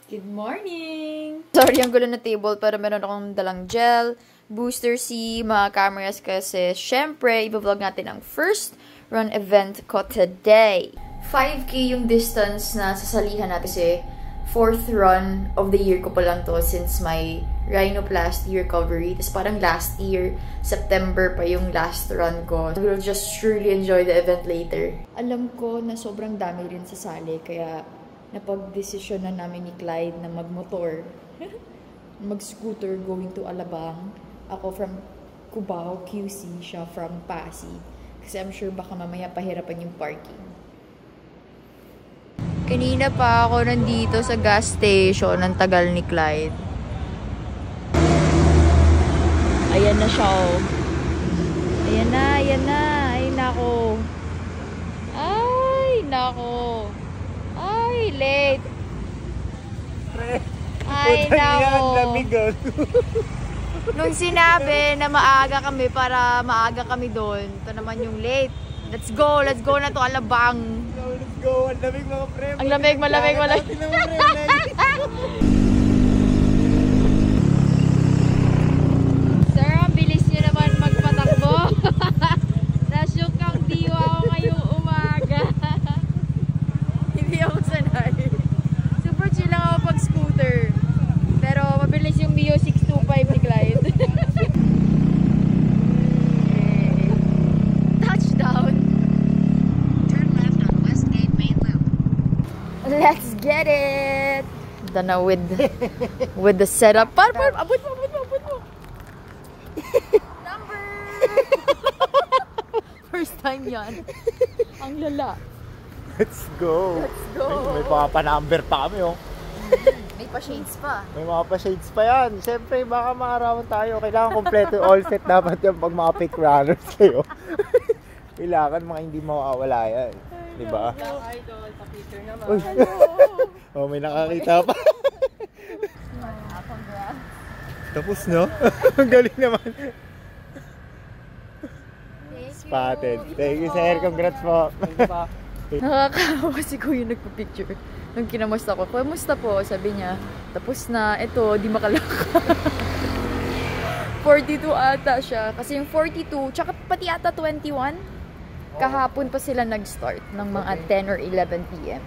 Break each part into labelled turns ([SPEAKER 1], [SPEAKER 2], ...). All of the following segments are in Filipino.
[SPEAKER 1] Good morning! Sorry, ang gulo na table, pero meron akong dalang gel, booster C, mga cameras kasi syempre, i-vlog natin ang first run event ko today. 5K yung distance na sasalihan natin kasi 4th run of the year ko pa lang to since my rhinoplasty recovery. Tapos parang last year, September pa yung last run ko. I will just truly enjoy the event later. Alam ko na sobrang dami rin sasali, kaya napag-desisyon na namin ni Clyde na magmotor, mag-scooter going to Alabang. Ako from Cubao, QC, siya from Pasig. Kasi I'm sure baka mamaya pahirapan yung parking. Kanina pa ako nandito sa gas station ng tagal ni Clyde. Ayan na siya, oh. Ayan na, ayan na. Ay, nako. Ay, nako. Ay, late. Ay, nako. Nung sinabi na maaga kami para maaga kami doon, ito naman yung late. Let's go na to Alabang. Let's go, ang lamig mga pre. Ang lamig, malamig. Sir, ang bilis niyo naman magpatakbo. Nasyok kang diwa ako ngayong umaga. Hindi ako sanay. Super chill lang ako pag scooter. Pero mabilis yung Mio 625 ni Clyde. Let's get it! Dana with the setup. Abot mo. Number! First time yan. Ang lala.
[SPEAKER 2] Let's go! May mga pa-number pa kami, oh.
[SPEAKER 1] May pa-shades pa.
[SPEAKER 2] May mga pa-shades pa yan. Siyempre, baka maarawan tayo. Kailangan kompleto all set dapat yan pag mga pick runners kayo. Kailangan mga hindi mawawala yan. Diba?
[SPEAKER 1] Idol, pa-picture naman.
[SPEAKER 2] Oh, may nakakita pa. Tapos, no? Ang galing naman. Spotted. Thank you, sir. Congrats po.
[SPEAKER 1] Nakakawa si Kuya nagpa-picture. Nung kinamusta ko, kamusta po? Sabi niya, tapos na, ito, di makalaka. 42 ata siya. Kasi yung 42, tsaka pati ata 21. Kahapon pa sila nag-start ng mga 10 or 11 p.m.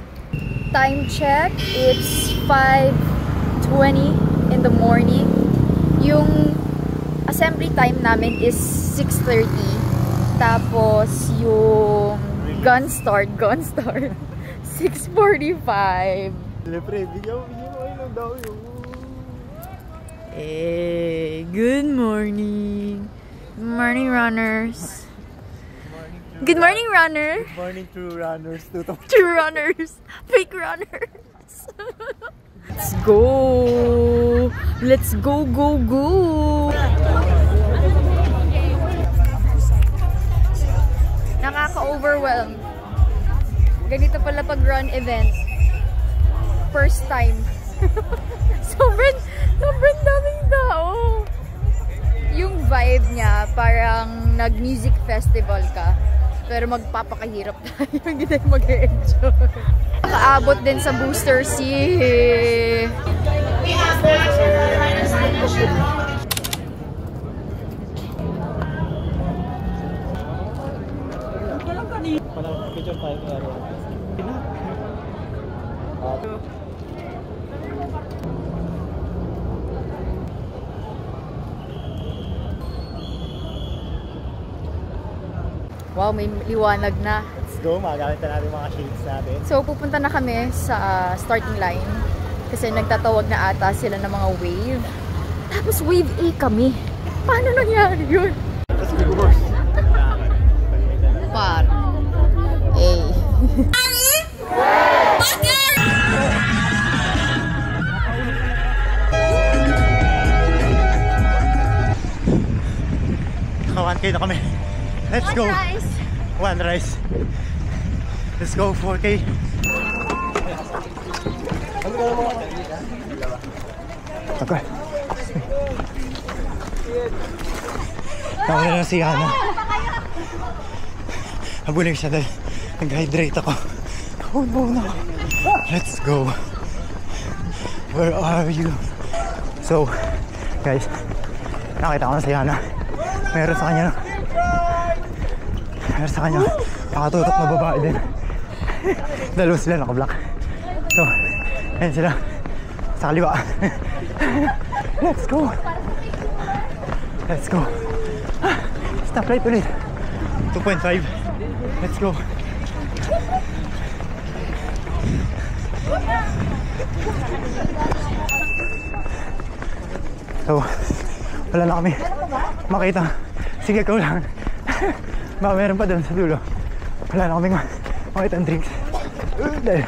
[SPEAKER 1] Time check, it's 5:20 in the morning. Yung assembly time namin is 6:30. Tapos yung gun start 6:45.
[SPEAKER 2] Pre, bigyan mo lang daw yung...
[SPEAKER 1] Hey, good morning. Good morning, runners. Good morning, runner.
[SPEAKER 2] Good morning, true runners.
[SPEAKER 1] True runners. Fake runners. Let's go. Let's go. Nakaka-overwhelm. Ganito pala pag run event. First time. sobrang daming tao. Yung vibe niya, parang nag-music festival ka. Pero magpapakahirap tayo, hindi tayo mag-enjoy. Nakaabot din sa booster C. Wow, may liwanag na.
[SPEAKER 2] Let's go, magamit na natin mga shades natin.
[SPEAKER 1] So, pupunta na kami sa starting line. Kasi nagtatawag na ata sila ng mga wave. Tapos wave A kami. Paano nangyari yun?
[SPEAKER 2] Let's go, horse.
[SPEAKER 1] Par. A.
[SPEAKER 2] Naka 1K na kami. Let's go. One rice. Let's go 4K. Okay. Nawala na si Ana. Habuling siya dahil nag-hydrate ako. Oh, no. Let's go. Where are you? So, guys, nakita ko na si Yana. Meron sa kanya nakatutok na babae din. Dalawa sila naka-block. So, ayun sila sa kaliwa. Let's go! Let's go! Stoplight ulit. 2.5. Let's go! So, wala na kami makita. Sige, ikaw lang. Baka meron pa doon sa dulo. Wala na kami makita ang drinks. Dahil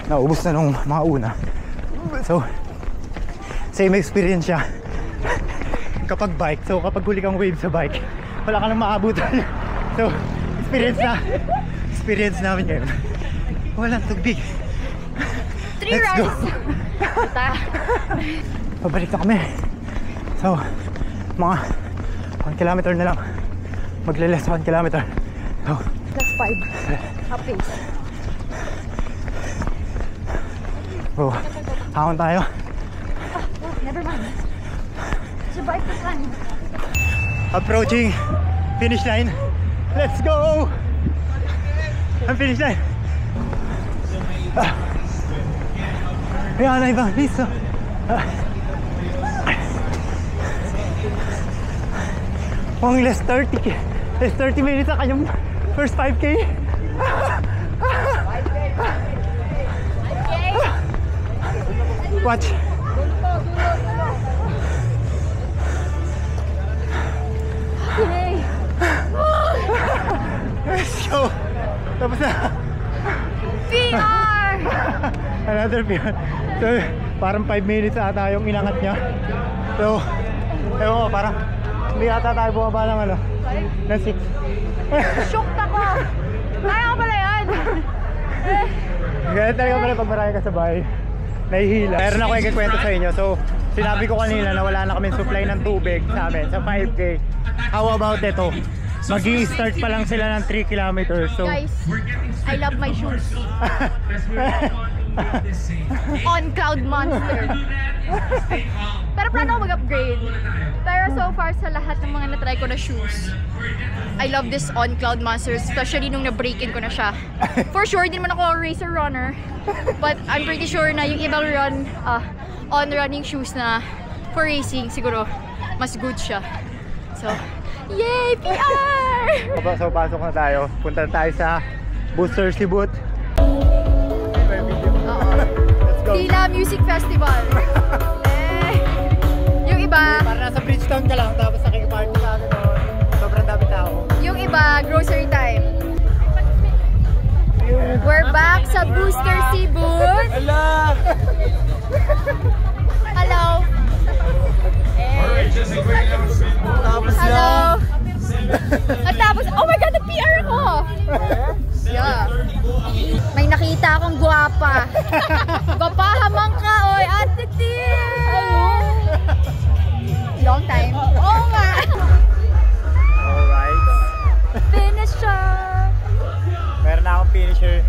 [SPEAKER 2] naubos na nung mga una. So, same experience siya kapag bike. So, kapag huli kang wave sa bike, wala ka nang maabutan. So, experience namin ngayon. Walang tubig.
[SPEAKER 1] 3 rounds.
[SPEAKER 2] Pabalik na kami. So, mga 1 kilometer na lang. Magle-less 1 kilometer. So,
[SPEAKER 1] that's 5. Half pace.
[SPEAKER 2] So, hakon tayo.
[SPEAKER 1] Never mind. Survive the time.
[SPEAKER 2] Approaching finish line. Let's go! Ang finish line. Ayan na ibang listo. Pang less 30 minutes sa kanyang first 5K. Watch.
[SPEAKER 1] Yay!
[SPEAKER 2] Let's go! Tapos na.
[SPEAKER 1] PR!
[SPEAKER 2] Another PR. So, parang 5 minutes ata yung inangat niya. So, ewan ko, parang hindi ata tayo bumaba ng ano, ng 6.
[SPEAKER 1] Shocked ako! Kaya ko pala yan!
[SPEAKER 2] Ganyan talaga pala pag marami ka sa bahay. Nahihila. Meron ako ikikwento sa inyo. So, sinabi ko kanina na wala na kaming supply ng tubig sa amin sa 5K. How about ito? Mag-i-start pa lang sila ng 3 kilometers. So,
[SPEAKER 1] Guys, I love my shoes. On Cloud Monster. Pero plano ko mag-upgrade. Pero so far sa lahat ng mga na-try ko na shoes, I love this On Cloud Monster, especially nung na-break-in ko na siya. For sure, din man ako racer runner. But I'm pretty sure na yung ibang on running shoes na for racing, siguro, mas good siya. So, yay! PR!
[SPEAKER 2] So, pasok na tayo. Punta na tayo sa Booster Sibut. Let's go.
[SPEAKER 1] Tila Music Festival. Yung iba,
[SPEAKER 2] Para nasa Bridgetown ka lang, tapos nakikiparty sa akin doon. Sobrang dami tao.
[SPEAKER 1] yung iba, grocery time. We're back sa Booster Sibut.
[SPEAKER 2] Hello!
[SPEAKER 1] Hello.
[SPEAKER 2] Tapos
[SPEAKER 1] Hello. At tapos, oh my God, nag-PR ako. Yeah. May nakita akong guwapa. Gapahamang ka, oy, Ate Tim. Long time. Oo nga.
[SPEAKER 2] Alright.
[SPEAKER 1] Finish siya.
[SPEAKER 2] Meron na akong finisher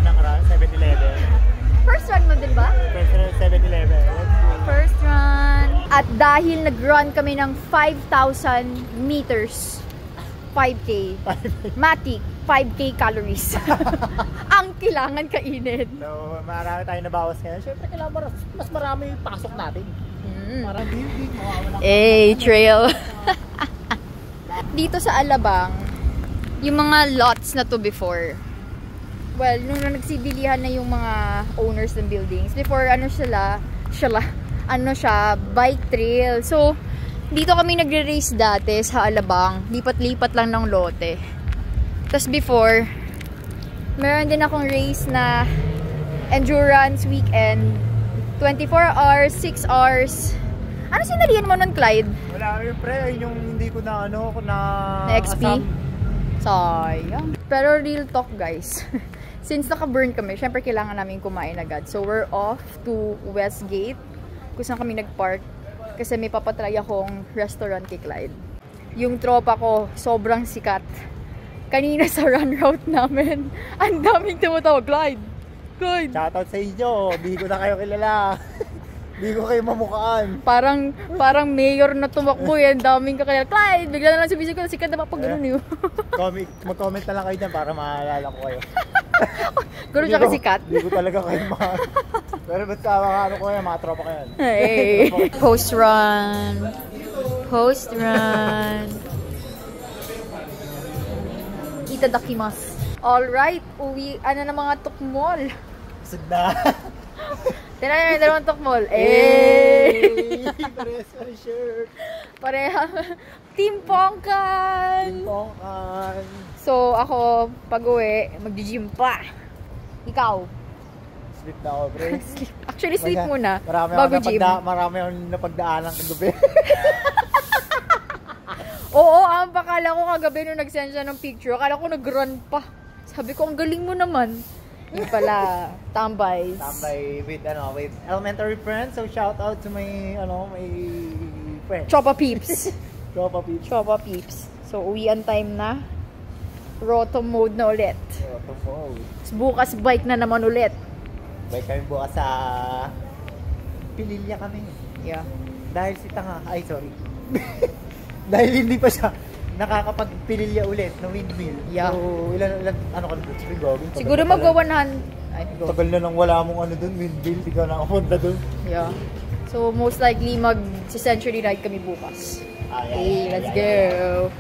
[SPEAKER 2] ng run, 7-Eleven.
[SPEAKER 1] First run mo din ba?
[SPEAKER 2] First run, 7-Eleven. Let's go.
[SPEAKER 1] First run. At dahil nag-run kami ng 5,000 meters, 5K. Matic, 5K calories. Ang kailangan kainin.
[SPEAKER 2] So, marami tayong nabawas ngayon. Siyempre, kailangan mas marami yung pasok natin. Para hindi mawawala.
[SPEAKER 1] Trail. Dito sa Alabang, yung mga lots na to before, well, nung nagsibilihan na yung mga owners ng buildings, before bike trail. So, dito kami nagre-race dati sa Alabang. Lipat-lipat lang ng lote. Tapos before, meron din akong race na endurance weekend. 24 hours, 6 hours. Ano sinalihan mo nun, Clyde?
[SPEAKER 2] Wala, yung pre, yun yung hindi ko na
[SPEAKER 1] Na XP? Sayang. Pero real talk, guys. Since naka-burn kami, syempre kailangan namin kumain agad. So, we're off to Westgate, kung saan kami nag-park. Kasi may papatry akong restaurant kay Clyde. Yung tropa ko, sobrang sikat. Kanina sa run route namin, ang daming tumatawag, Clyde. Clyde.
[SPEAKER 2] Shoutout sa inyo. Hindi ko na kayo kilala. Hindi ko kayo mamukhaan.
[SPEAKER 1] Parang mayor na tumakbo yan. Daming kakilala. Clyde, bigla na lang sabihin ko, sikat na pag ganun yun.
[SPEAKER 2] Mag-comment na lang kayo dyan para maalala ko kayo.
[SPEAKER 1] Gano'n siya kasikat?
[SPEAKER 2] Hindi ko talaga kayo Pero ba't ano ko yan, mga tropa ko yan.
[SPEAKER 1] Hey. Post run. Post run. Itadakimasu. Alright, uwi na mga tukmol.
[SPEAKER 2] Busog na.
[SPEAKER 1] Tignan nyo yung dalawang tukmol. Eh!
[SPEAKER 2] Parehas ka shirt.
[SPEAKER 1] Pareha. Team Pongkan!
[SPEAKER 2] Pongkan.
[SPEAKER 1] So, ako, pag-uwi, mag-gym pa. Ikaw?
[SPEAKER 2] Sleep na ako, pre.
[SPEAKER 1] Actually, sleep muna.
[SPEAKER 2] Bago gym. Marami akong napagdaanan kagabi.
[SPEAKER 1] Oo, ang pakala ko kagabi nung nag-send siya ng picture. Akala ko nag-run pa. Sabi ko, ang galing mo naman. Yung pala, tambay.
[SPEAKER 2] Tambay with elementary friends. So, shout out to my friends.
[SPEAKER 1] Chopa peeps.
[SPEAKER 2] Chopa peeps.
[SPEAKER 1] Chopa peeps. So, uwian time na. Roto mode na ulit.
[SPEAKER 2] Roto mode.
[SPEAKER 1] Bukas bike na naman ulit.
[SPEAKER 2] Bike kami bukas sa Pililya kami.
[SPEAKER 1] Yeah.
[SPEAKER 2] Dahil si Tanga, sorry. Dahil hindi pa siya nakakapagpililya ulit na windmill.
[SPEAKER 1] Yeah.
[SPEAKER 2] So, ilan ka na doon?
[SPEAKER 1] Siguro magwa-100.
[SPEAKER 2] Tagal na nang wala mong doon, windmill. Di ka nakapunta doon.
[SPEAKER 1] Yeah. So, most likely mag-century ride kami bukas.
[SPEAKER 2] Yeah.
[SPEAKER 1] Okay, let's go.